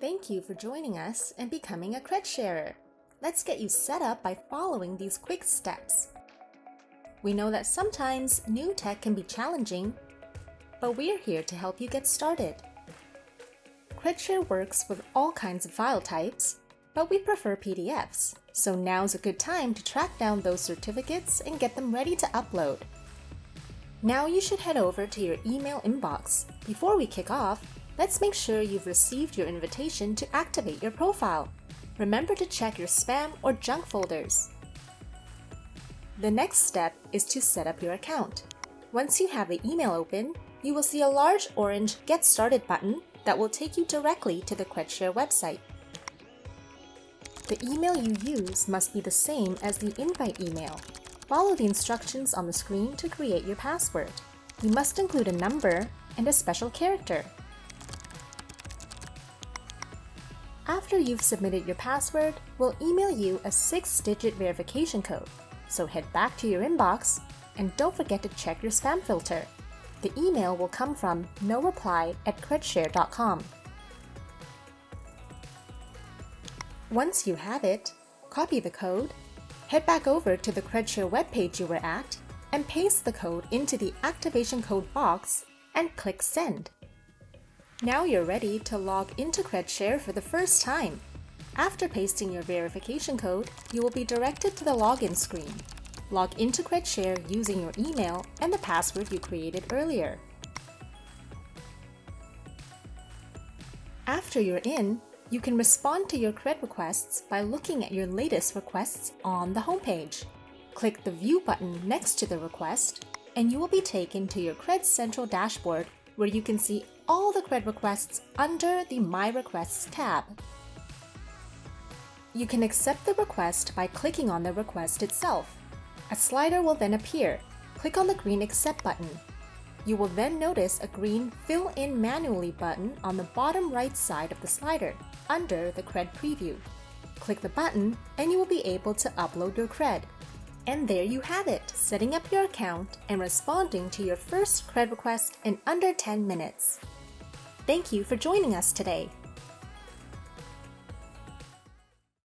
Thank you for joining us and becoming a Cred Sharer. Let's get you set up by following these quick steps. We know that sometimes new tech can be challenging, but we're here to help you get started. CredShare works with all kinds of file types, but we prefer PDFs, so now's a good time to track down those certificates and get them ready to upload. Now you should head over to your email inbox. Before we kick off, let's make sure you've received your invitation to activate your profile. Remember to check your spam or junk folders. The next step is to set up your account. Once you have the email open, you will see a large orange Get Started button that will take you directly to the CredShare website. The email you use must be the same as the invite email. Follow the instructions on the screen to create your password. You must include a number and a special character. After you've submitted your password, we'll email you a 6-digit verification code. So head back to your inbox and don't forget to check your spam filter. The email will come from noreply@credshare.com. Once you have it, copy the code, head back over to the CredShare webpage you were at, and paste the code into the activation code box and click Send. Now you're ready to log into CredShare for the first time. After pasting your verification code, you will be directed to the login screen. Log into CredShare using your email and the password you created earlier. After you're in, you can respond to your Cred requests by looking at your latest requests on the homepage. Click the View button next to the request, and you will be taken to your Cred Central dashboard where you can see all the Cred requests under the My Requests tab. You can accept the request by clicking on the request itself. A slider will then appear. Click on the green Accept button. You will then notice a green Fill in Manually button on the bottom right side of the slider, under the Cred Preview. Click the button and you will be able to upload your Cred. And there you have it, setting up your account and responding to your first Cred request in under 10 minutes. Thank you for joining us today.